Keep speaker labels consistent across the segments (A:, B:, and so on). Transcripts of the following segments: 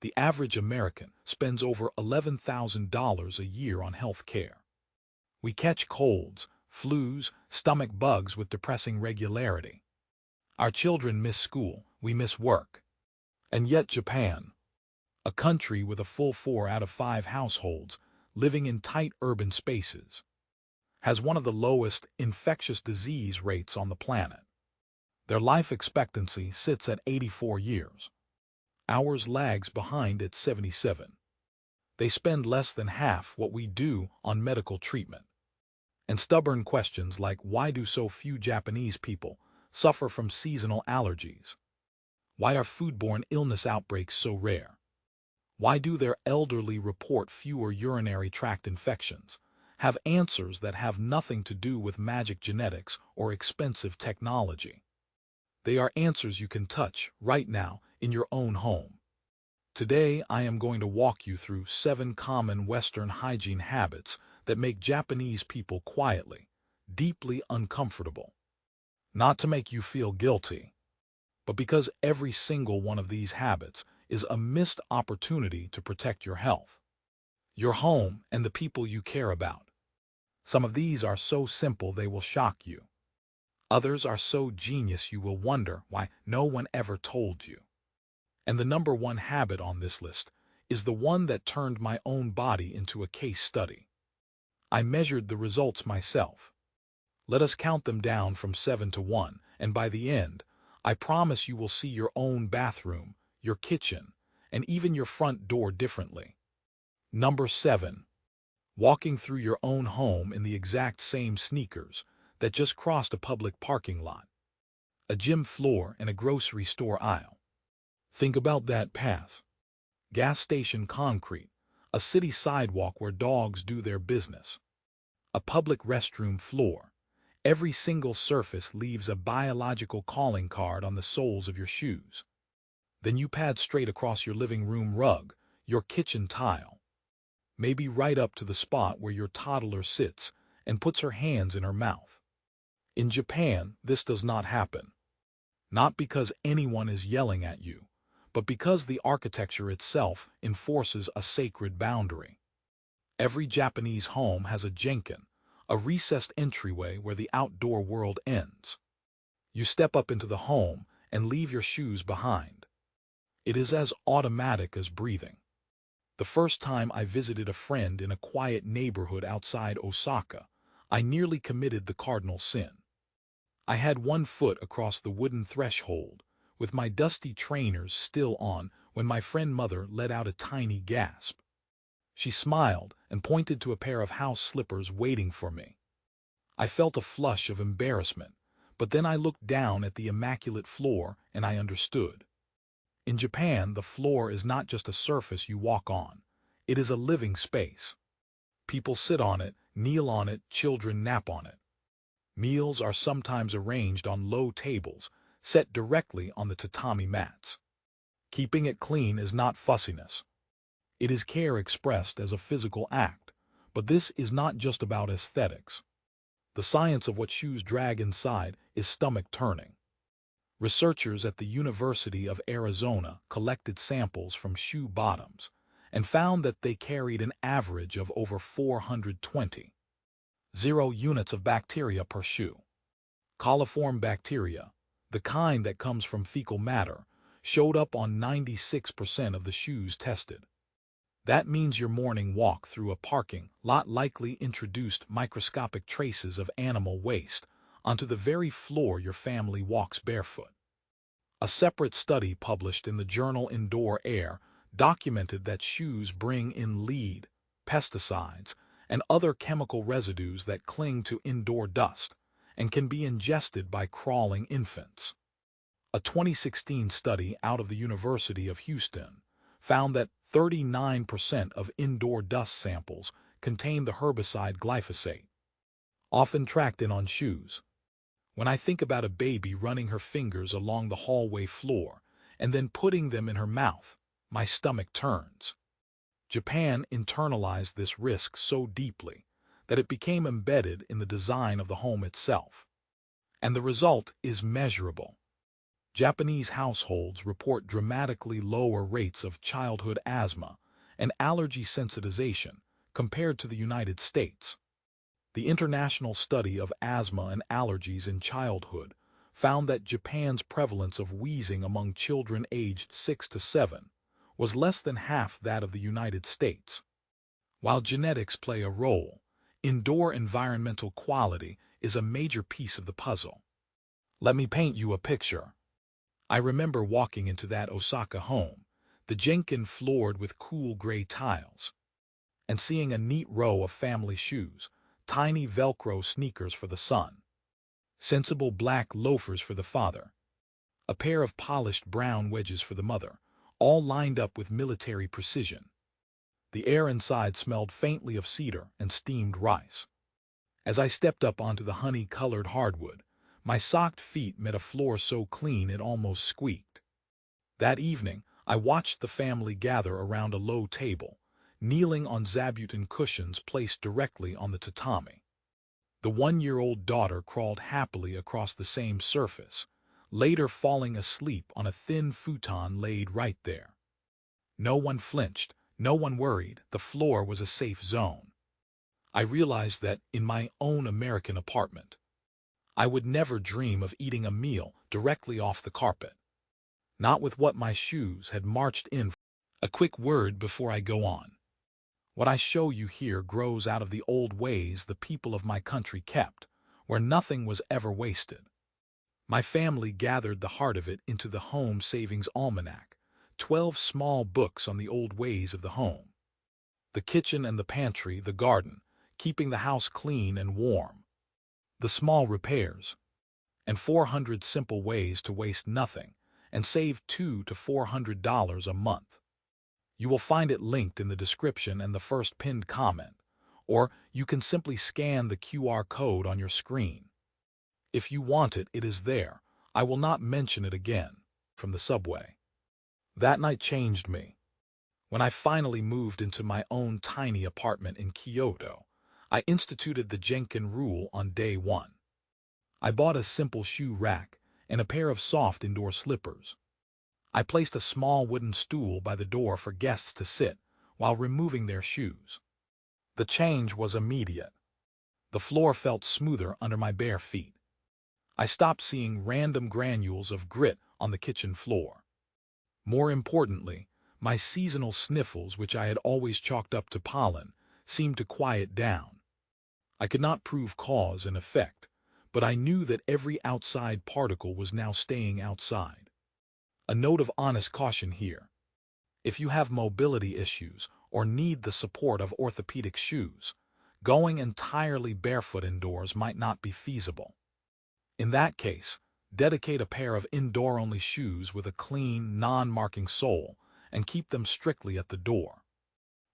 A: The average American spends over $11,000 a year on health care. We catch colds, flus, stomach bugs with depressing regularity. Our children miss school, we miss work. And yet Japan, a country with a full 4 out of 5 households living in tight urban spaces, has one of the lowest infectious disease rates on the planet. Their life expectancy sits at 84 years. Ours lags behind at 77. They spend less than half what we do on medical treatment. And stubborn questions like why do so few Japanese people suffer from seasonal allergies? Why are foodborne illness outbreaks so rare? Why do their elderly report fewer urinary tract infections? Have answers that have nothing to do with magic genetics or expensive technology. They are answers you can touch right now in your own home. Today, I am going to walk you through 7 common Western hygiene habits that make Japanese people quietly, deeply uncomfortable. Not to make you feel guilty, but because every single one of these habits is a missed opportunity to protect your health, your home, and the people you care about. Some of these are so simple they will shock you. Others are so genius you will wonder why no one ever told you. And the number 1 habit on this list is the one that turned my own body into a case study. I measured the results myself. Let us count them down from 7 to 1, and by the end, I promise you will see your own bathroom, your kitchen, and even your front door differently. Number 7. Walking through your own home in the exact same sneakers that just crossed a public parking lot, a gym floor, and a grocery store aisle. Think about that path. Gas station concrete, a city sidewalk where dogs do their business, a public restroom floor. Every single surface leaves a biological calling card on the soles of your shoes. Then you pad straight across your living room rug, your kitchen tile, maybe right up to the spot where your toddler sits and puts her hands in her mouth. In Japan, this does not happen. Not because anyone is yelling at you, but because the architecture itself enforces a sacred boundary. Every Japanese home has a jenkin, a recessed entryway where the outdoor world ends. You step up into the home and leave your shoes behind. It is as automatic as breathing. The first time I visited a friend in a quiet neighborhood outside Osaka, I nearly committed the cardinal sin. I had 1 foot across the wooden threshold, with my dusty trainers still on when my friend mother let out a tiny gasp. She smiled and pointed to a pair of house slippers waiting for me. I felt a flush of embarrassment, but then I looked down at the immaculate floor and I understood. In Japan, the floor is not just a surface you walk on. It is a living space. People sit on it, kneel on it, children nap on it. Meals are sometimes arranged on low tables, set directly on the tatami mats. Keeping it clean is not fussiness. It is care expressed as a physical act, but this is not just about aesthetics. The science of what shoes drag inside is stomach-turning. Researchers at the University of Arizona collected samples from shoe bottoms and found that they carried an average of over 420.0 units of bacteria per shoe. Coliform bacteria, the kind that comes from fecal matter, showed up on 96% of the shoes tested. That means your morning walk through a parking lot likely introduced microscopic traces of animal waste onto the very floor your family walks barefoot. A separate study published in the journal Indoor Air documented that shoes bring in lead, pesticides, and other chemical residues that cling to indoor dust and can be ingested by crawling infants. A 2016 study out of the University of Houston found that 39% of indoor dust samples contain the herbicide glyphosate, often tracked in on shoes. When I think about a baby running her fingers along the hallway floor and then putting them in her mouth, my stomach turns. Japan internalized this risk so deeply that it became embedded in the design of the home itself. And the result is measurable. Japanese households report dramatically lower rates of childhood asthma and allergy sensitization compared to the United States. The International Study of Asthma and Allergies in Childhood found that Japan's prevalence of wheezing among children aged 6 to 7 was less than half that of the United States. While genetics play a role, indoor environmental quality is a major piece of the puzzle. Let me paint you a picture. I remember walking into that Osaka home, the Jenkin floored with cool gray tiles, and seeing a neat row of family shoes, tiny Velcro sneakers for the son, sensible black loafers for the father, a pair of polished brown wedges for the mother, all lined up with military precision. The air inside smelled faintly of cedar and steamed rice. As I stepped up onto the honey-colored hardwood, my socked feet met a floor so clean it almost squeaked. That evening, I watched the family gather around a low table, kneeling on zabuton cushions placed directly on the tatami. The 1-year-old daughter crawled happily across the same surface, later falling asleep on a thin futon laid right there. No one flinched, no one worried. The floor was a safe zone. I realized that, in my own American apartment, I would never dream of eating a meal directly off the carpet. Not with what my shoes had marched in. A quick word before I go on. What I show you here grows out of the old ways the people of my country kept, where nothing was ever wasted. My family gathered the heart of it into the Home Savings Almanac, 12 small books on the old ways of the home. The kitchen and the pantry, the garden, keeping the house clean and warm. The small repairs, and 400 simple ways to waste nothing and save $200 to $400 a month. You will find it linked in the description and the first pinned comment, or you can simply scan the QR code on your screen. If you want it, it is there. I will not mention it again. From the subway. That night changed me. When I finally moved into my own tiny apartment in Kyoto, I instituted the Jenkin rule on day 1. I bought a simple shoe rack and a pair of soft indoor slippers. I placed a small wooden stool by the door for guests to sit while removing their shoes. The change was immediate. The floor felt smoother under my bare feet. I stopped seeing random granules of grit on the kitchen floor. More importantly, my seasonal sniffles, which I had always chalked up to pollen, seemed to quiet down. I could not prove cause and effect, but I knew that every outside particle was now staying outside. A note of honest caution here. If you have mobility issues or need the support of orthopedic shoes, going entirely barefoot indoors might not be feasible. In that case, dedicate a pair of indoor-only shoes with a clean, non-marking sole and keep them strictly at the door.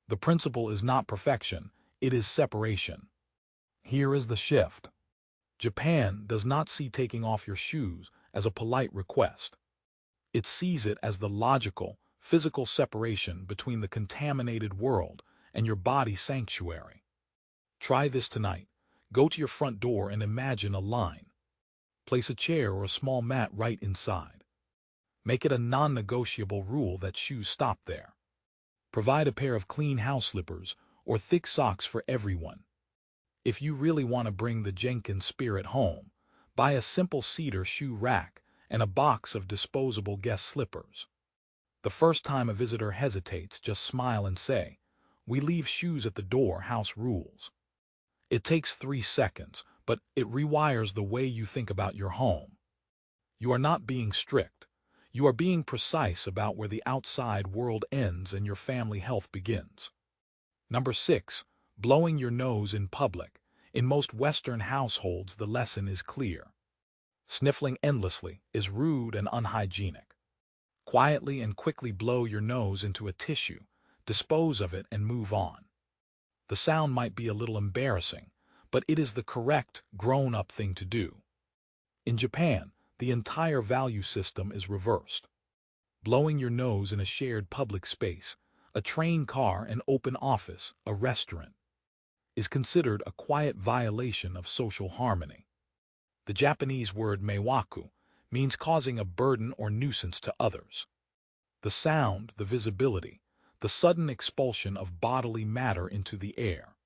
A: The principle is not perfection, it is separation. Here is the shift. Japan does not see taking off your shoes as a polite request. It sees it as the logical, physical separation between the contaminated world and your body sanctuary. Try this tonight. Go to your front door and imagine a line. Place a chair or a small mat right inside. Make it a non-negotiable rule that shoes stop there. Provide a pair of clean house slippers or thick socks for everyone. If you really want to bring the Jenkin spirit home, buy a simple cedar shoe rack and a box of disposable guest slippers. The first time a visitor hesitates, just smile and say, "We leave shoes at the door, house rules." It takes 3 seconds, but it rewires the way you think about your home. You are not being strict. You are being precise about where the outside world ends and your family health begins. Number 6. Blowing your nose in public. In most Western households, the lesson is clear. Sniffling endlessly is rude and unhygienic. Quietly and quickly blow your nose into a tissue, dispose of it, and move on. The sound might be a little embarrassing, but it is the correct, grown-up thing to do. In Japan, the entire value system is reversed. Blowing your nose in a shared public space, a train car, an open office, a restaurant, is considered a quiet violation of social harmony. The Japanese word meiwaku means causing a burden or nuisance to others. The sound, the visibility, the sudden expulsion of bodily matter into the air.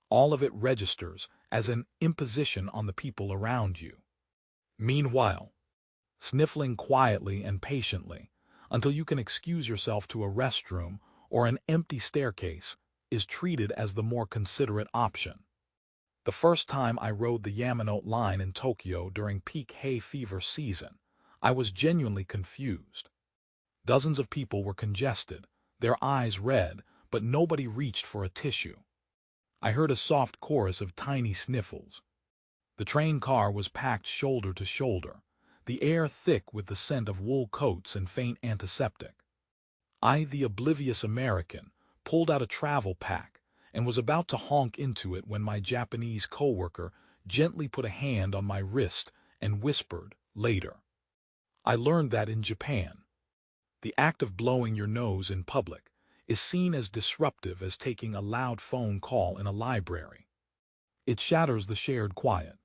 A: All of it registers as an imposition on the people around you. Meanwhile, sniffling quietly and patiently until you can excuse yourself to a restroom or an empty staircase is treated as the more considerate option. The first time I rode the Yamanote line in Tokyo during peak hay fever season, I was genuinely confused. Dozens of people were congested, their eyes red, but nobody reached for a tissue. I heard a soft chorus of tiny sniffles. The train car was packed shoulder to shoulder, the air thick with the scent of wool coats and faint antiseptic. I, the oblivious American, pulled out a travel pack and was about to honk into it when my Japanese coworker gently put a hand on my wrist and whispered, "Later." I learned that in Japan, the act of blowing your nose in public is seen as disruptive as taking a loud phone call in a library. It shatters the shared quiet.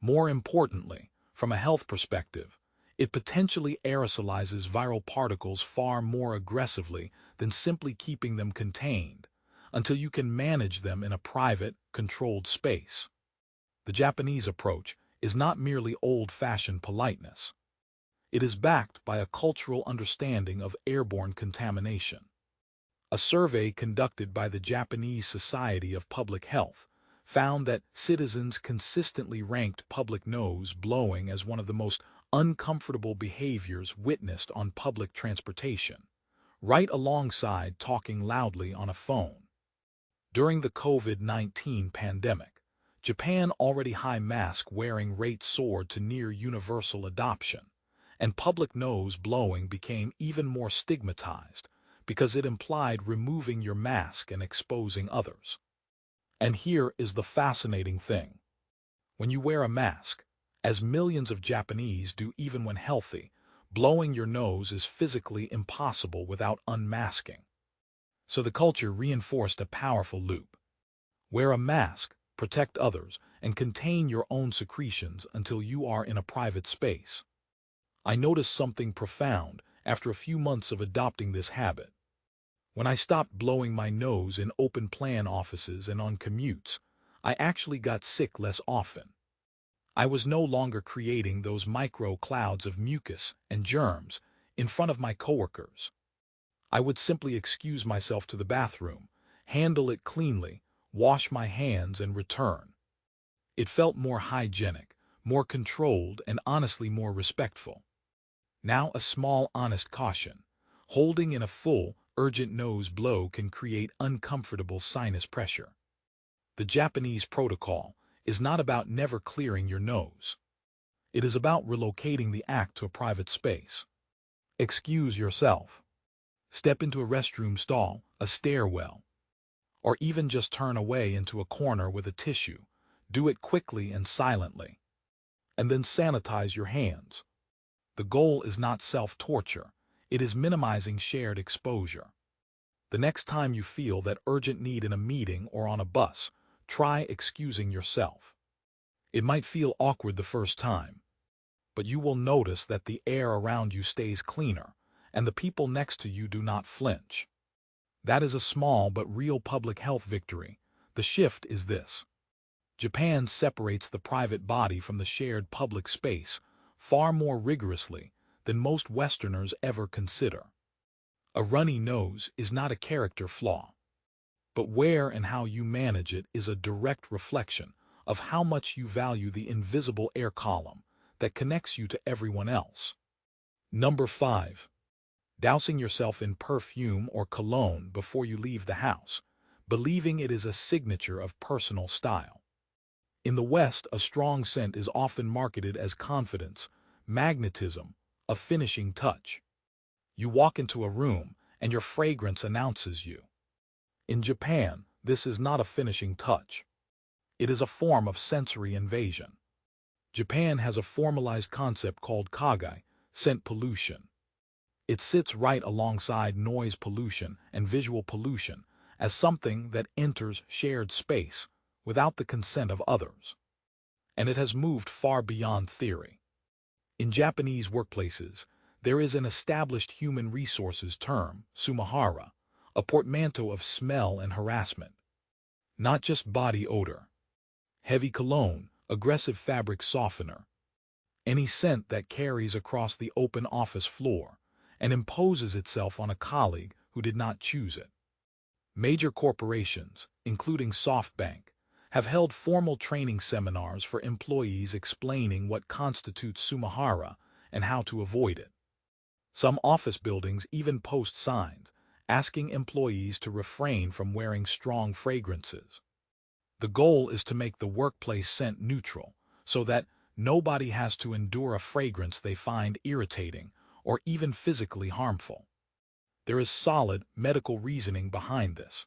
A: More importantly, from a health perspective, it potentially aerosolizes viral particles far more aggressively than simply keeping them contained, until you can manage them in a private, controlled space. The Japanese approach is not merely old-fashioned politeness. It is backed by a cultural understanding of airborne contamination. A survey conducted by the Japanese Society of Public Health found that citizens consistently ranked public nose blowing as one of the most uncomfortable behaviors witnessed on public transportation, right alongside talking loudly on a phone. During the COVID-19 pandemic, Japan already high mask-wearing rate soared to near universal adoption, and public nose blowing became even more stigmatized because it implied removing your mask and exposing others. And here is the fascinating thing. When you wear a mask, as millions of Japanese do even when healthy, blowing your nose is physically impossible without unmasking. So the culture reinforced a powerful loop. Wear a mask, protect others, and contain your own secretions until you are in a private space. I noticed something profound after a few months of adopting this habit. When I stopped blowing my nose in open-plan offices and on commutes, I actually got sick less often. I was no longer creating those micro clouds of mucus and germs in front of my coworkers. I would simply excuse myself to the bathroom, handle it cleanly, wash my hands, and return. It felt more hygienic, more controlled, and honestly more respectful. Now a small, honest caution. Holding in a full, urgent nose blow can create uncomfortable sinus pressure. The Japanese protocol is not about never clearing your nose. It is about relocating the act to a private space. Excuse yourself. Step into a restroom stall, a stairwell, or even just turn away into a corner with a tissue. Do it quickly and silently. And then sanitize your hands. The goal is not self-torture. It is minimizing shared exposure. The next time you feel that urgent need in a meeting or on a bus, try excusing yourself. It might feel awkward the first time, but you will notice that the air around you stays cleaner, and the people next to you do not flinch. That is a small but real public health victory. The shift is this. Japan separates the private body from the shared public space far more rigorously than most Westerners ever consider. A runny nose is not a character flaw, but where and how you manage it is a direct reflection of how much you value the invisible air column that connects you to everyone else. Number 5. Dousing yourself in perfume or cologne before you leave the house, believing it is a signature of personal style. In the West, a strong scent is often marketed as confidence, magnetism, a finishing touch. You walk into a room, and your fragrance announces you. In Japan, this is not a finishing touch. It is a form of sensory invasion. Japan has a formalized concept called kagai, scent pollution. It sits right alongside noise pollution and visual pollution as something that enters shared space without the consent of others. And it has moved far beyond theory. In Japanese workplaces, there is an established human resources term, sumahara, a portmanteau of smell and harassment. Not just body odor. Heavy cologne, aggressive fabric softener. Any scent that carries across the open office floor and imposes itself on a colleague who did not choose it. Major corporations, including SoftBank, have held formal training seminars for employees explaining what constitutes sumahara and how to avoid it. Some office buildings even post signs asking employees to refrain from wearing strong fragrances. The goal is to make the workplace scent neutral so that nobody has to endure a fragrance they find irritating or even physically harmful. There is solid medical reasoning behind this.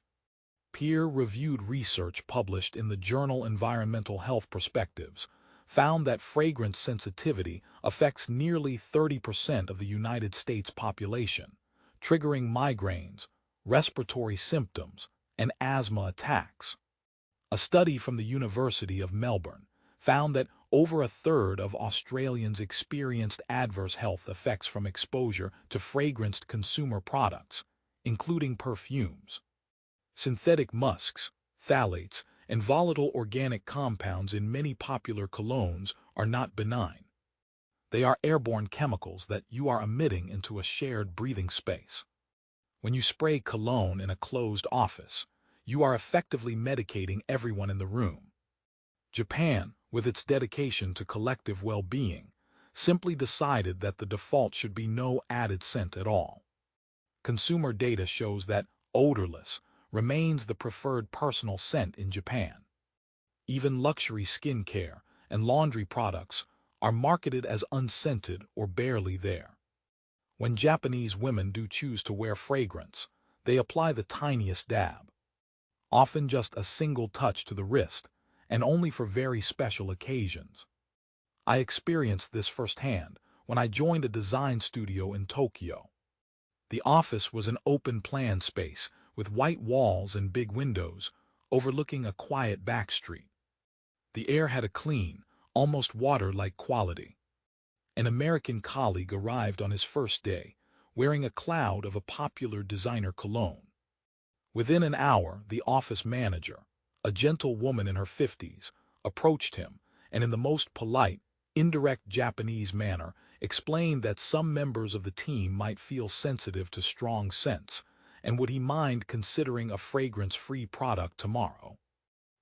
A: Peer-reviewed research published in the journal Environmental Health Perspectives found that fragrance sensitivity affects nearly 30% of the United States population, triggering migraines, respiratory symptoms, and asthma attacks. A study from the University of Melbourne found that over a third of Australians experienced adverse health effects from exposure to fragranced consumer products, including perfumes. Synthetic musks, phthalates, and volatile organic compounds in many popular colognes are not benign. They are airborne chemicals that you are emitting into a shared breathing space. When you spray cologne in a closed office, you are effectively medicating everyone in the room. Japan, with its dedication to collective well-being, simply decided that the default should be no added scent at all. Consumer data shows that odorless remains the preferred personal scent in Japan. Even luxury skincare and laundry products are marketed as unscented or barely there. When Japanese women do choose to wear fragrance, they apply the tiniest dab, often just a single touch to the wrist, and only for very special occasions. I experienced this firsthand when I joined a design studio in Tokyo. The office was an open-plan space with white walls and big windows, overlooking a quiet back street. The air had a clean, almost water-like quality. An American colleague arrived on his first day, wearing a cloud of a popular designer cologne. Within an hour, the office manager, a gentle woman in her 50s, approached him and in the most polite, indirect Japanese manner explained that some members of the team might feel sensitive to strong scents, and would he mind considering a fragrance-free product tomorrow.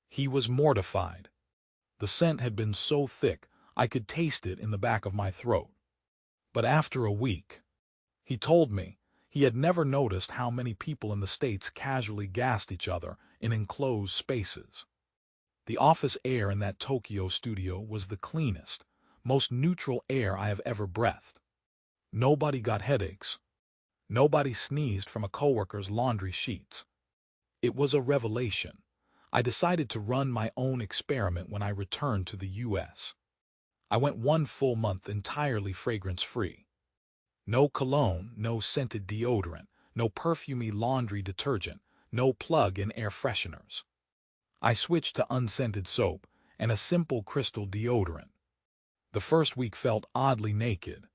A: He was mortified. The scent had been so thick I could taste it in the back of my throat. But after a week, he told me, he had never noticed how many people in the States casually gassed each other in enclosed spaces. The office air in that Tokyo studio was the cleanest, most neutral air I have ever breathed. Nobody got headaches. Nobody sneezed from a coworker's laundry sheets. It was a revelation. I decided to run my own experiment when I returned to the U.S. I went 1 full month entirely fragrance-free. No cologne, no scented deodorant, no perfumey laundry detergent, no plug-in air fresheners. I switched to unscented soap and a simple crystal deodorant. The first week felt oddly naked.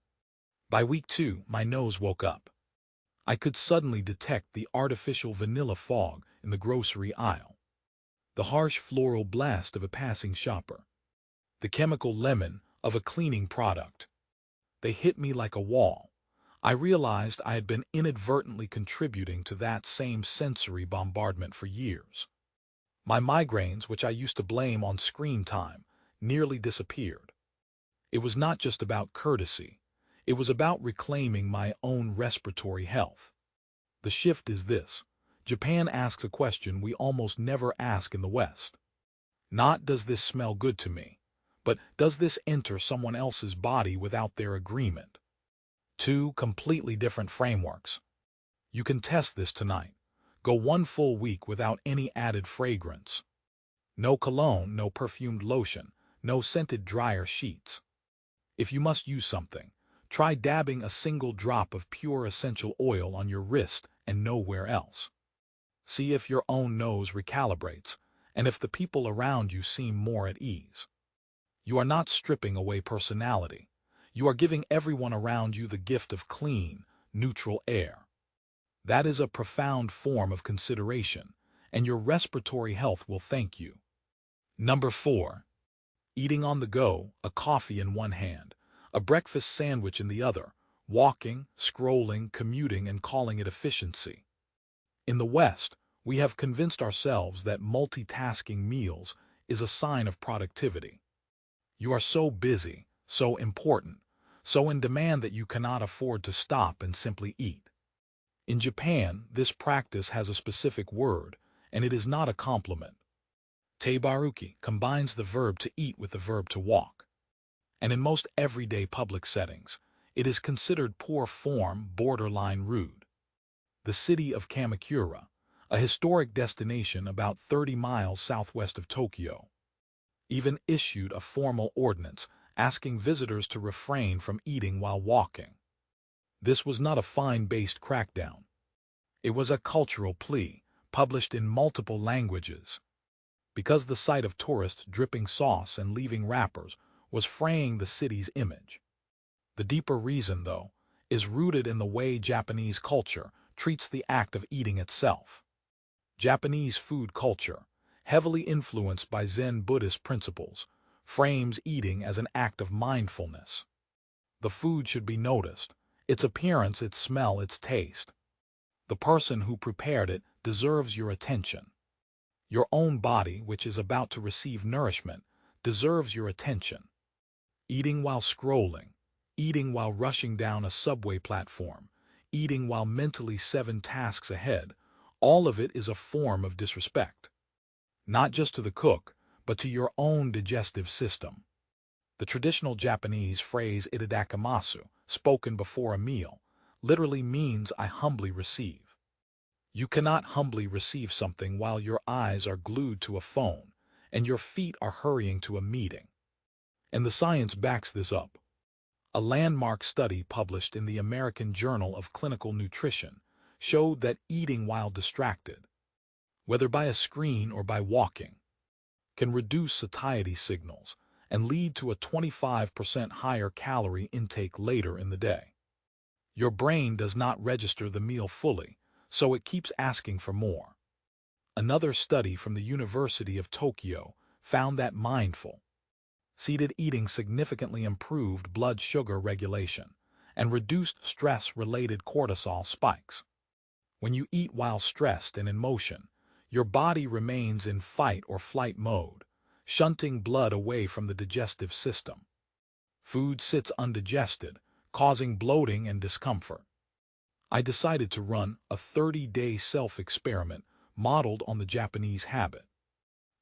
A: By week 2, my nose woke up. I could suddenly detect the artificial vanilla fog in the grocery aisle, the harsh floral blast of a passing shopper, the chemical lemon of a cleaning product. They hit me like a wall. I realized I had been inadvertently contributing to that same sensory bombardment for years. My migraines, which I used to blame on screen time, nearly disappeared. It was not just about courtesy. It was about reclaiming my own respiratory health. The shift is this. Japan asks a question we almost never ask in the West. Not, does this smell good to me? But, does this enter someone else's body without their agreement? 2 completely different frameworks. You can test this tonight. Go 1 full week without any added fragrance. No cologne, no perfumed lotion, no scented dryer sheets. If you must use something, try dabbing a single drop of pure essential oil on your wrist and nowhere else. See if your own nose recalibrates, and if the people around you seem more at ease. You are not stripping away personality. You are giving everyone around you the gift of clean, neutral air. That is a profound form of consideration, and your respiratory health will thank you. Number 4. Eating on the go, a coffee in one hand, a breakfast sandwich in the other, walking, scrolling, commuting, and calling it efficiency. In the West, we have convinced ourselves that multitasking meals is a sign of productivity. You are so busy, so important, so in demand that you cannot afford to stop and simply eat. In Japan, this practice has a specific word, and it is not a compliment. Teibaruki combines the verb to eat with the verb to walk. And in most everyday public settings, it is considered poor form, borderline rude. The city of Kamakura, a historic destination about 30 miles southwest of Tokyo, even issued a formal ordinance asking visitors to refrain from eating while walking. This was not a fine-based crackdown. It was a cultural plea, published in multiple languages. Because the sight of tourists dripping sauce and leaving wrappers was fraying the city's image. The deeper reason, though, is rooted in the way Japanese culture treats the act of eating itself. Japanese food culture, heavily influenced by Zen Buddhist principles, frames eating as an act of mindfulness. The food should be noticed, its appearance, its smell, its taste. The person who prepared it deserves your attention. Your own body, which is about to receive nourishment, deserves your attention. Eating while scrolling, eating while rushing down a subway platform, eating while mentally 7 tasks ahead, all of it is a form of disrespect. Not just to the cook, but to your own digestive system. The traditional Japanese phrase itadakamasu, spoken before a meal, literally means I humbly receive. You cannot humbly receive something while your eyes are glued to a phone and your feet are hurrying to a meeting. And the science backs this up. A landmark study published in the American Journal of Clinical Nutrition showed that eating while distracted, whether by a screen or by walking, can reduce satiety signals and lead to a 25% higher calorie intake later in the day. Your brain does not register the meal fully, so it keeps asking for more. Another study from the University of Tokyo found that mindful, seated eating significantly improved blood sugar regulation and reduced stress-related cortisol spikes. When you eat while stressed and in motion, your body remains in fight or flight mode, shunting blood away from the digestive system. Food sits undigested, causing bloating and discomfort. I decided to run a 30-day self-experiment modeled on the Japanese habit.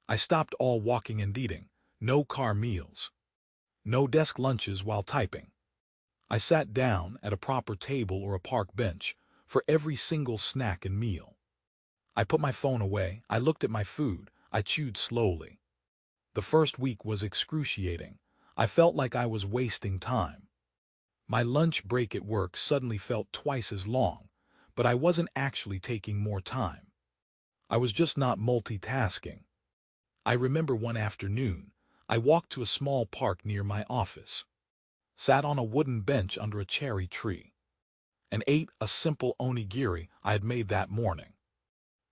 A: I stopped all walking and eating, no car meals, no desk lunches while typing. I sat down at a proper table or a park bench for every single snack and meal. I put my phone away, I looked at my food, I chewed slowly. The first week was excruciating. I felt like I was wasting time. My lunch break at work suddenly felt twice as long, but I wasn't actually taking more time. I was just not multitasking. I remember one afternoon, I walked to a small park near my office, sat on a wooden bench under a cherry tree, and ate a simple onigiri I had made that morning.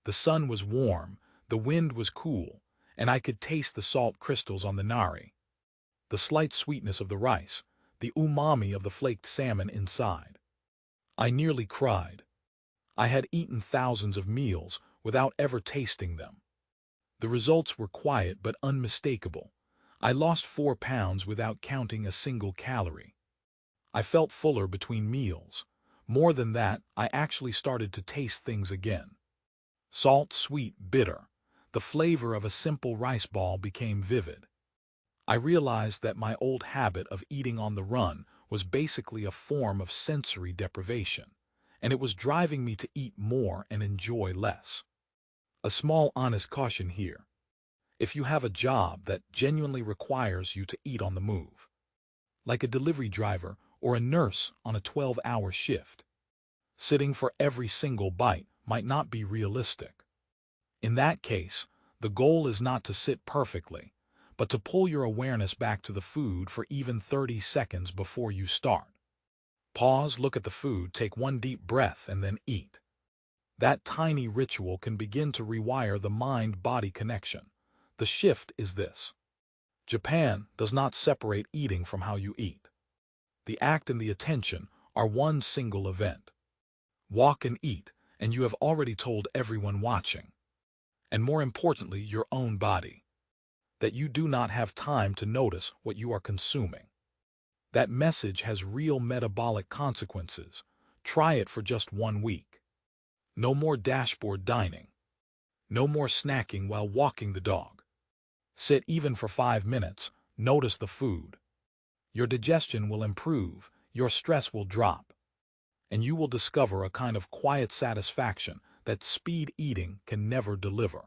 A: The sun was warm, the wind was cool, and I could taste the salt crystals on the nari, the slight sweetness of the rice, the umami of the flaked salmon inside. I nearly cried. I had eaten thousands of meals without ever tasting them. The results were quiet but unmistakable. I lost 4 pounds without counting a single calorie. I felt fuller between meals. More than that, I actually started to taste things again. Salt, sweet, bitter. The flavor of a simple rice ball became vivid. I realized that my old habit of eating on the run was basically a form of sensory deprivation, and it was driving me to eat more and enjoy less. A small honest caution here. If you have a job that genuinely requires you to eat on the move, like a delivery driver or a nurse on a 12-hour shift, sitting for every single bite might not be realistic. In that case, the goal is not to sit perfectly, but to pull your awareness back to the food for even 30 seconds before you start. Pause, look at the food, take one deep breath, and then eat. That tiny ritual can begin to rewire the mind-body connection. The shift is this. Japan does not separate eating from how you eat. The act and the attention are one single event. Walk and eat, and you have already told everyone watching, and more importantly, your own body, that you do not have time to notice what you are consuming. That message has real metabolic consequences. Try it for just 1 week. No more dashboard dining. No more snacking while walking the dog. Sit even for 5 minutes, notice the food. Your digestion will improve, your stress will drop, and you will discover a kind of quiet satisfaction that speed eating can never deliver.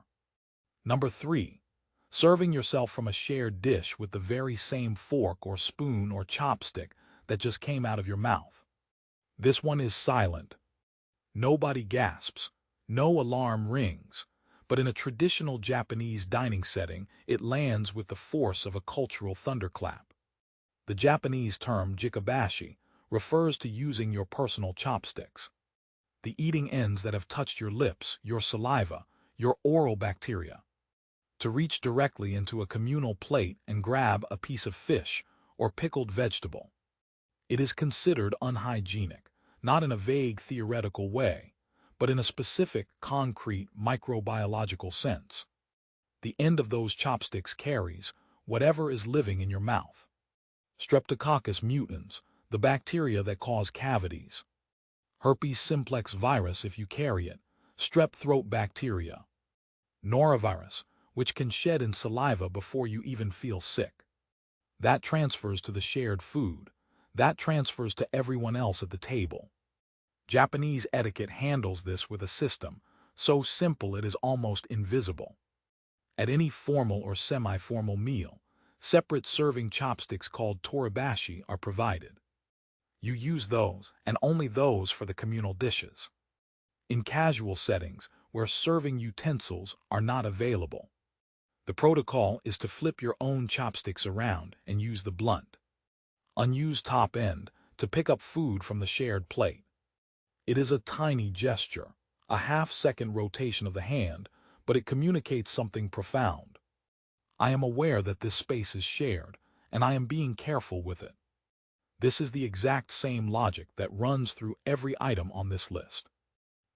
A: Number 3. Serving yourself from a shared dish with the very same fork or spoon or chopstick that just came out of your mouth. This one is silent. Nobody gasps, no alarm rings, but in a traditional Japanese dining setting, it lands with the force of a cultural thunderclap. The Japanese term jikabashi refers to using your personal chopsticks. The eating ends that have touched your lips, your saliva, your oral bacteria. To reach directly into a communal plate and grab a piece of fish or pickled vegetable. It is considered unhygienic, not in a vague theoretical way, but in a specific, concrete, microbiological sense. The end of those chopsticks carries whatever is living in your mouth. Streptococcus mutans, the bacteria that cause cavities. Herpes simplex virus if you carry it, strep throat bacteria. Norovirus, which can shed in saliva before you even feel sick. That transfers to the shared food. That transfers to everyone else at the table. Japanese etiquette handles this with a system so simple it is almost invisible. At any formal or semi-formal meal, separate serving chopsticks called toribashi are provided. You use those, and only those, for the communal dishes. In casual settings, where serving utensils are not available, the protocol is to flip your own chopsticks around and use the blunt, unused top end to pick up food from the shared plate. It is a tiny gesture, a half-second rotation of the hand, but it communicates something profound. I am aware that this space is shared, and I am being careful with it. This is the exact same logic that runs through every item on this list.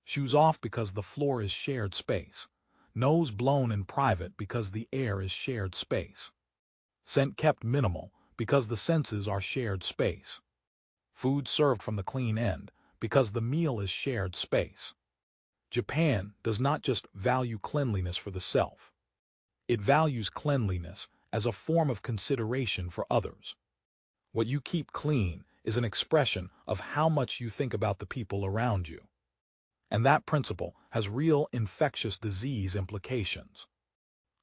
A: Shoes off because the floor is shared space. Nose blown in private because the air is shared space. Scent kept minimal because the senses are shared space. Food served from the clean end because the meal is shared space. Japan does not just value cleanliness for the self. It values cleanliness as a form of consideration for others. What you keep clean is an expression of how much you think about the people around you. And that principle has real infectious disease implications.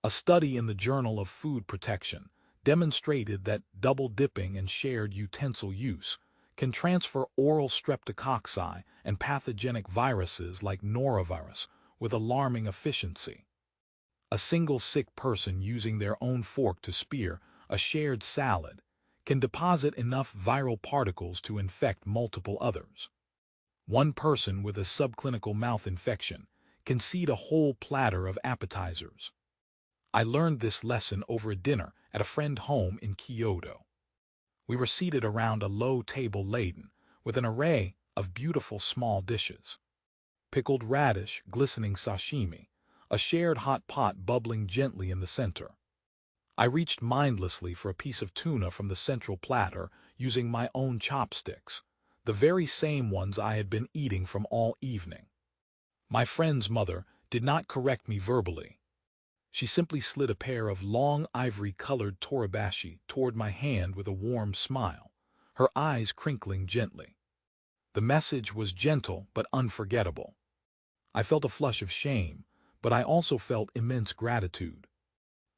A: A study in the Journal of Food Protection demonstrated that double dipping and shared utensil use can transfer oral streptococci and pathogenic viruses like norovirus with alarming efficiency. A single sick person using their own fork to spear a shared salad can deposit enough viral particles to infect multiple others. One person with a subclinical mouth infection can seed a whole platter of appetizers. I learned this lesson over a dinner at a friend's home in Kyoto. We were seated around a low table laden with an array of beautiful small dishes. Pickled radish, glistening sashimi, a shared hot pot bubbling gently in the center. I reached mindlessly for a piece of tuna from the central platter using my own chopsticks, the very same ones I had been eating from all evening. My friend's mother did not correct me verbally. She simply slid a pair of long ivory-colored toribashi toward my hand with a warm smile, her eyes crinkling gently. The message was gentle but unforgettable. I felt a flush of shame, but I also felt immense gratitude.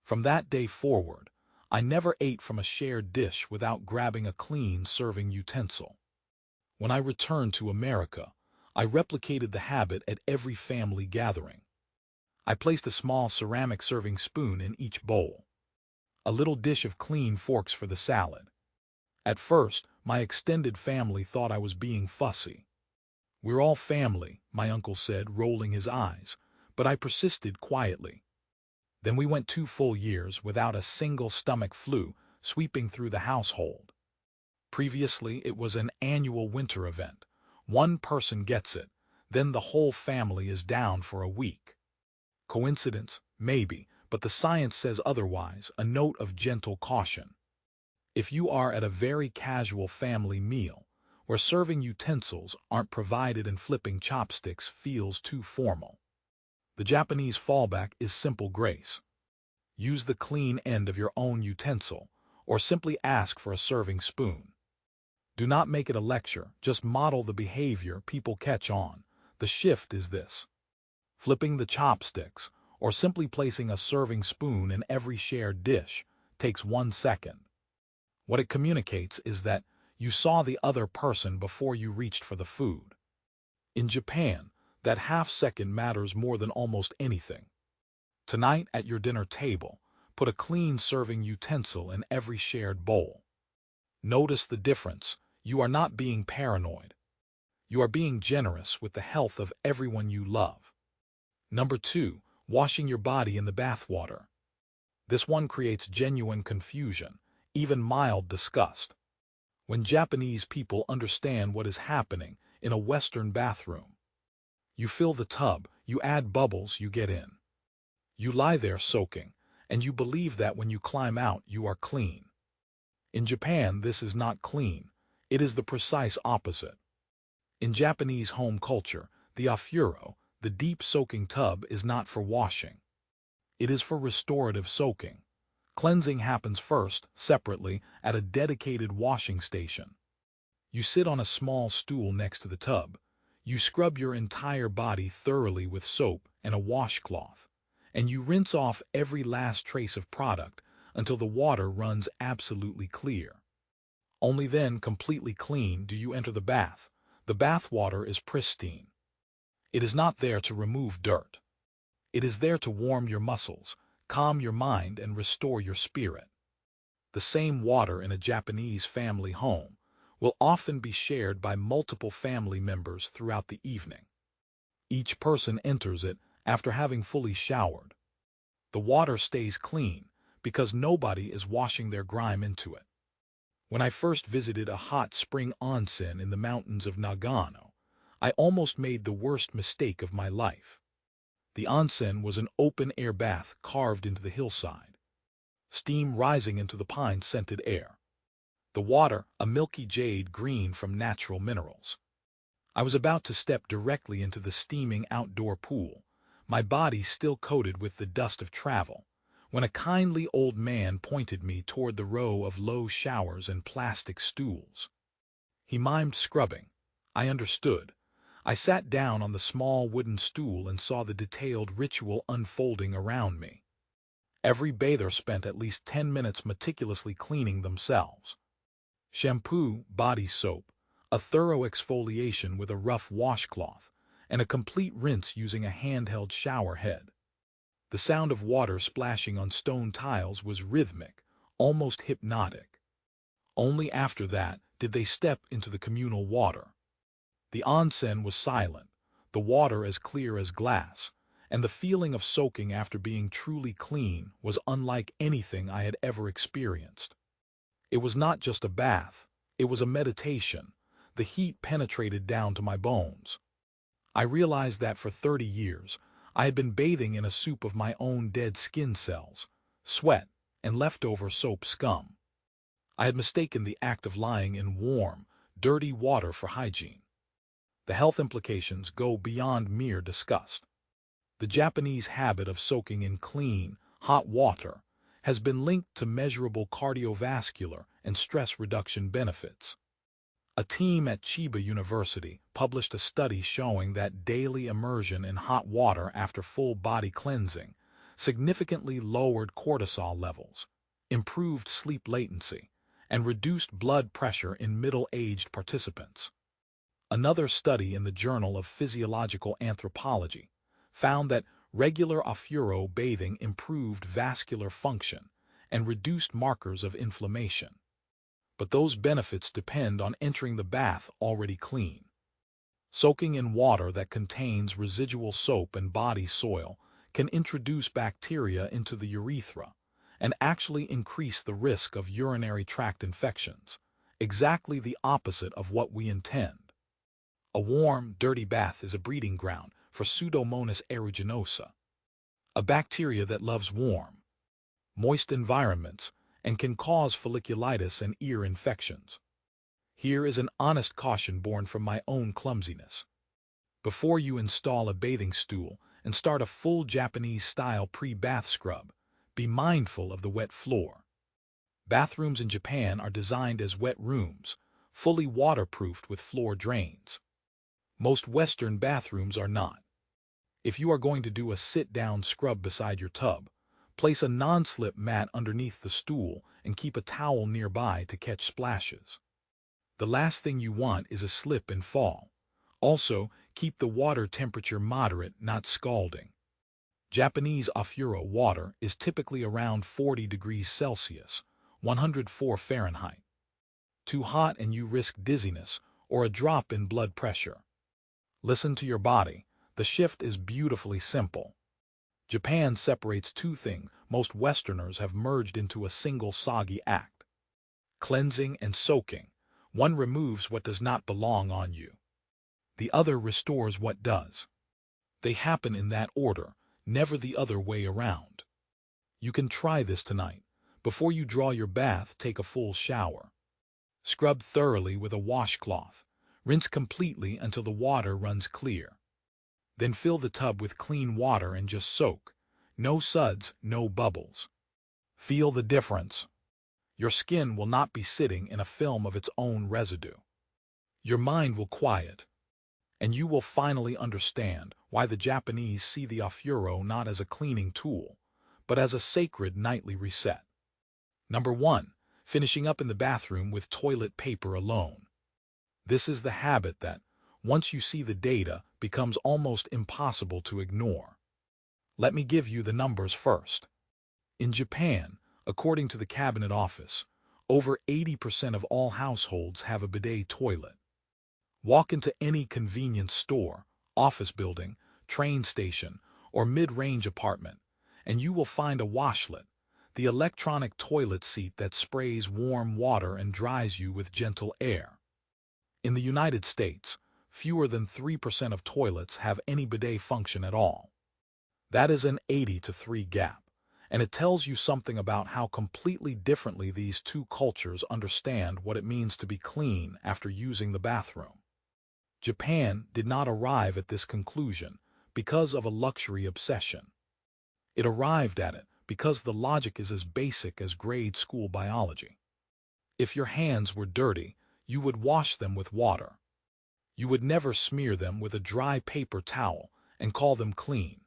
A: From that day forward, I never ate from a shared dish without grabbing a clean serving utensil. When I returned to America, I replicated the habit at every family gathering. I placed a small ceramic serving spoon in each bowl. a little dish of clean forks for the salad. At first, my extended family thought I was being fussy. "We're all family," my uncle said, rolling his eyes, but I persisted quietly. Then we went 2 full years without a single stomach flu sweeping through the household. Previously, it was an annual winter event. One person gets it, then the whole family is down for a week. Coincidence? Maybe, but the science says otherwise, a note of gentle caution. If you are at a very casual family meal, where serving utensils aren't provided and flipping chopsticks feels too formal, the Japanese fallback is simple grace. Use the clean end of your own utensil, or simply ask for a serving spoon. Do not make it a lecture, just model the behavior people catch on. The shift is this: flipping the chopsticks, or simply placing a serving spoon in every shared dish, takes 1 second. What it communicates is that you saw the other person before you reached for the food. In Japan, that half-second matters more than almost anything. Tonight at your dinner table, put a clean serving utensil in every shared bowl. Notice the difference. You are not being paranoid. You are being generous with the health of everyone you love. Number 2, washing your body in the bathwater. This one creates genuine confusion, even mild disgust. When Japanese people understand what is happening in a Western bathroom, you fill the tub, you add bubbles, you get in. You lie there soaking, and you believe that when you climb out, you are clean. In Japan, this is not clean. It is the precise opposite. In Japanese home culture, the afuro, the deep soaking tub, is not for washing. It is for restorative soaking. Cleansing happens first, separately, at a dedicated washing station. You sit on a small stool next to the tub. You scrub your entire body thoroughly with soap and a washcloth, and you rinse off every last trace of product until the water runs absolutely clear. Only then, completely clean, do you enter the bath. The bath water is pristine. It is not there to remove dirt. It is there to warm your muscles, calm your mind, and restore your spirit. The same water in a Japanese family home will often be shared by multiple family members throughout the evening. Each person enters it after having fully showered. The water stays clean because nobody is washing their grime into it. When I first visited a hot spring onsen in the mountains of Nagano, I almost made the worst mistake of my life. The onsen was an open-air bath carved into the hillside, steam rising into the pine-scented air. The water, a milky jade green from natural minerals. I was about to step directly into the steaming outdoor pool, my body still coated with the dust of travel, when a kindly old man pointed me toward the row of low showers and plastic stools. He mimed scrubbing. I understood. I sat down on the small wooden stool and saw the detailed ritual unfolding around me. Every bather spent at least 10 minutes meticulously cleaning themselves. Shampoo, body soap, a thorough exfoliation with a rough washcloth, and a complete rinse using a handheld shower head. The sound of water splashing on stone tiles was rhythmic, almost hypnotic. Only after that did they step into the communal water. The onsen was silent, the water as clear as glass, and the feeling of soaking after being truly clean was unlike anything I had ever experienced. It was not just a bath, it was a meditation. The heat penetrated down to my bones. I realized that for 30 years, I had been bathing in a soup of my own dead skin cells, sweat, and leftover soap scum. I had mistaken the act of lying in warm, dirty water for hygiene. The health implications go beyond mere disgust. The Japanese habit of soaking in clean, hot water has been linked to measurable cardiovascular and stress reduction benefits. A team at Chiba University published a study showing that daily immersion in hot water after full body cleansing significantly lowered cortisol levels, improved sleep latency, and reduced blood pressure in middle-aged participants. Another study in the Journal of Physiological Anthropology found that regular afuro bathing improved vascular function and reduced markers of inflammation. But those benefits depend on entering the bath already clean. Soaking in water that contains residual soap and body soil can introduce bacteria into the urethra and actually increase the risk of urinary tract infections, exactly the opposite of what we intend. A warm, dirty bath is a breeding ground for Pseudomonas aeruginosa, a bacteria that loves warm, moist environments and can cause folliculitis and ear infections. Here is an honest caution born from my own clumsiness. Before you install a bathing stool and start a full Japanese-style pre-bath scrub, be mindful of the wet floor. Bathrooms in Japan are designed as wet rooms, fully waterproofed with floor drains. Most Western bathrooms are not. If you are going to do a sit-down scrub beside your tub, place a non-slip mat underneath the stool and keep a towel nearby to catch splashes. The last thing you want is a slip and fall. Also, keep the water temperature moderate, not scalding. Japanese ofuro water is typically around 40 degrees Celsius, 104 Fahrenheit. Too hot and you risk dizziness or a drop in blood pressure. Listen to your body. The shift is beautifully simple. Japan separates two things most Westerners have merged into a single soggy act: cleansing and soaking. One removes what does not belong on you. The other restores what does. They happen in that order, never the other way around. You can try this tonight. Before you draw your bath, take a full shower. Scrub thoroughly with a washcloth. Rinse completely until the water runs clear. Then fill the tub with clean water and just soak. No suds, no bubbles. Feel the difference. Your skin will not be sitting in a film of its own residue. Your mind will quiet, and you will finally understand why the Japanese see the ofuro not as a cleaning tool, but as a sacred nightly reset. Number 1. Finishing up in the bathroom with toilet paper alone. This is the habit that, once you see the data, becomes almost impossible to ignore. Let me give you the numbers first. In Japan, according to the Cabinet Office, over 80% of all households have a bidet toilet. Walk into any convenience store, office building, train station, or mid-range apartment, and you will find a washlet, the electronic toilet seat that sprays warm water and dries you with gentle air. In the United States, fewer than 3% of toilets have any bidet function at all. That is an 80-3 gap, and it tells you something about how completely differently these two cultures understand what it means to be clean after using the bathroom. Japan did not arrive at this conclusion because of a luxury obsession. It arrived at it because the logic is as basic as grade school biology. If your hands were dirty, you would wash them with water. You would never smear them with a dry paper towel and call them clean.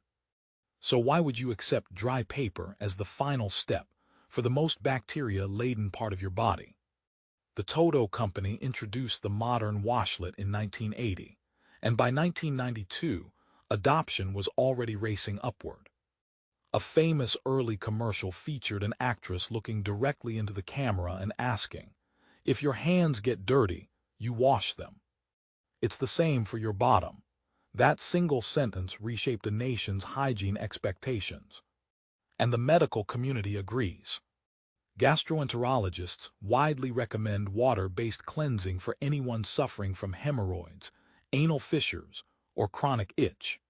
A: So why would you accept dry paper as the final step for the most bacteria-laden part of your body? The Toto Company introduced the modern washlet in 1980, and by 1992, adoption was already racing upward. A famous early commercial featured an actress looking directly into the camera and asking, "If your hands get dirty, you wash them." It's the same for your bottom. That single sentence reshaped a nation's hygiene expectations. And the medical community agrees. Gastroenterologists widely recommend water-based cleansing for anyone suffering from hemorrhoids, anal fissures, or chronic itch.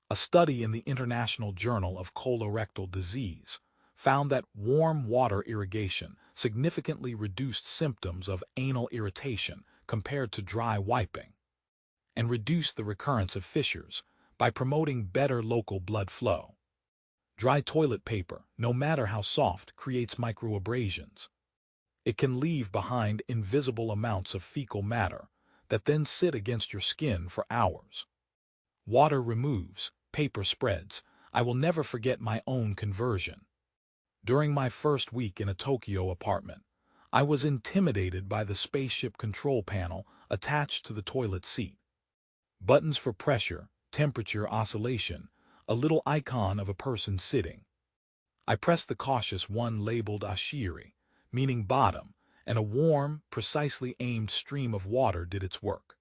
A: A study in the International Journal of Colorectal Disease found that warm water irrigation significantly reduced symptoms of anal irritation compared to dry wiping, and reduced the recurrence of fissures by promoting better local blood flow. Dry toilet paper, no matter how soft, creates microabrasions. It can leave behind invisible amounts of fecal matter that then sit against your skin for hours. Water removes, paper spreads. I will never forget my own conversion. During my first week in a Tokyo apartment, I was intimidated by the spaceship control panel attached to the toilet seat. Buttons for pressure, temperature oscillation, a little icon of a person sitting. I pressed the cautious one labeled ashiri, meaning bottom, and a warm, precisely aimed stream of water did its work.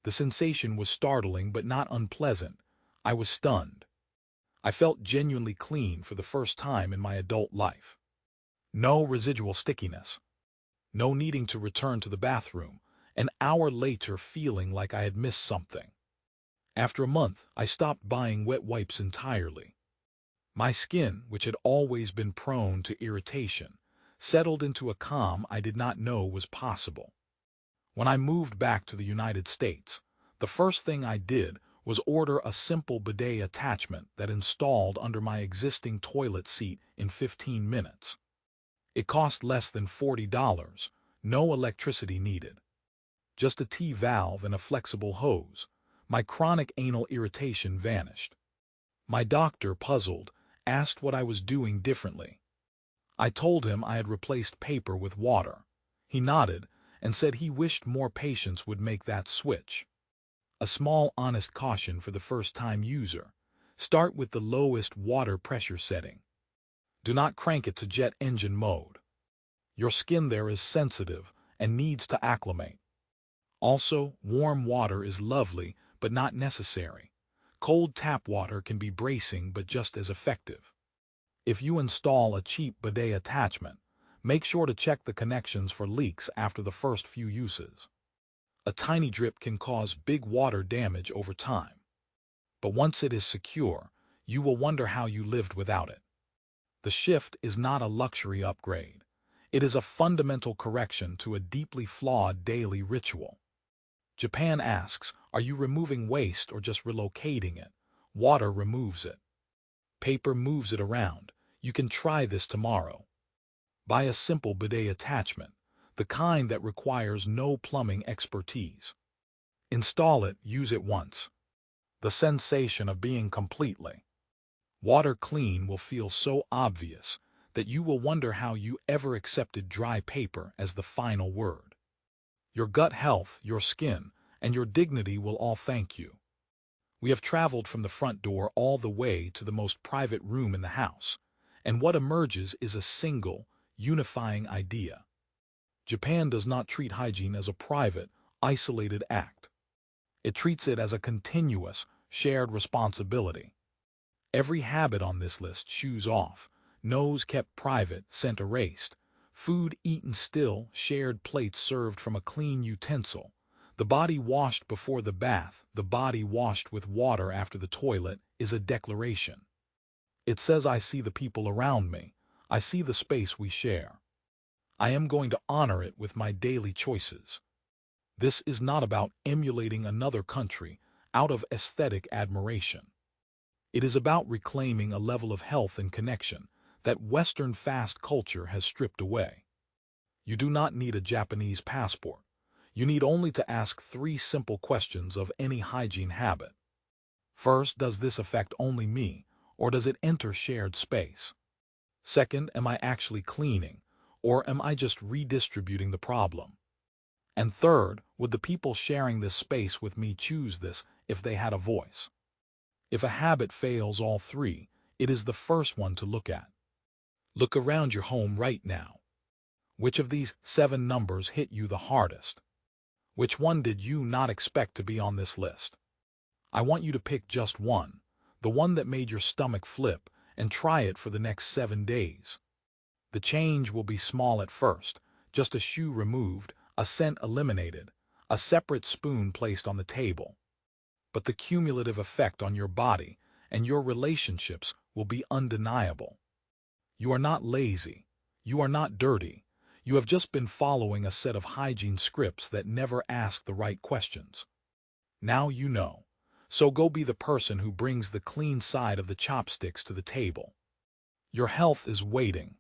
A: The sensation was startling but not unpleasant. I was stunned. I felt genuinely clean for the first time in my adult life. No residual stickiness. No needing to return to the bathroom, an hour later feeling like I had missed something. After a month, I stopped buying wet wipes entirely. My skin, which had always been prone to irritation, settled into a calm I did not know was possible. When I moved back to the United States, the first thing I did was order a simple bidet attachment that installed under my existing toilet seat in 15 minutes. It cost less than $40, no electricity needed. Just a T-valve and a flexible hose. My chronic anal irritation vanished. My doctor, puzzled, asked what I was doing differently. I told him I had replaced paper with water. He nodded and said he wished more patients would make that switch. A small, honest caution for the first-time user. Start with the lowest water pressure setting. Do not crank it to jet engine mode. Your skin there is sensitive and needs to acclimate. Also, warm water is lovely but not necessary. Cold tap water can be bracing but just as effective. If you install a cheap bidet attachment, make sure to check the connections for leaks after the first few uses. A tiny drip can cause big water damage over time. But once it is secure, you will wonder how you lived without it. The shift is not a luxury upgrade. It is a fundamental correction to a deeply flawed daily ritual. Japan asks, are you removing waste or just relocating it? Water removes it. Paper moves it around. You can try this tomorrow. Buy a simple bidet attachment, the kind that requires no plumbing expertise. Install it, use it once. The sensation of being completely water clean will feel so obvious that you will wonder how you ever accepted dry paper as the final word. Your gut health, your skin, and your dignity will all thank you. We have traveled from the front door all the way to the most private room in the house, and what emerges is a single, unifying idea. Japan does not treat hygiene as a private, isolated act. It treats it as a continuous, shared responsibility. Every habit on this list, shoes off, nose kept private, scent erased, food eaten still, shared plates served from a clean utensil, the body washed before the bath, the body washed with water after the toilet, is a declaration. It says, I see the people around me, I see the space we share. I am going to honor it with my daily choices. This is not about emulating another country out of aesthetic admiration. It is about reclaiming a level of health and connection that Western fast culture has stripped away. You do not need a Japanese passport. You need only to ask 3 simple questions of any hygiene habit. First, does this affect only me, or does it enter shared space? Second, am I actually cleaning, or am I just redistributing the problem? And third, would the people sharing this space with me choose this if they had a voice? If a habit fails all 3, it is the first one to look at. Look around your home right now. Which of these 7 numbers hit you the hardest? Which one did you not expect to be on this list? I want you to pick just one, the one that made your stomach flip, and try it for the next 7 days. The change will be small at first, just a shoe removed, a scent eliminated, a separate spoon placed on the table. But the cumulative effect on your body and your relationships will be undeniable. You are not lazy. You are not dirty. You have just been following a set of hygiene scripts that never ask the right questions. Now you know. So go be the person who brings the clean side of the chopsticks to the table. Your health is waiting.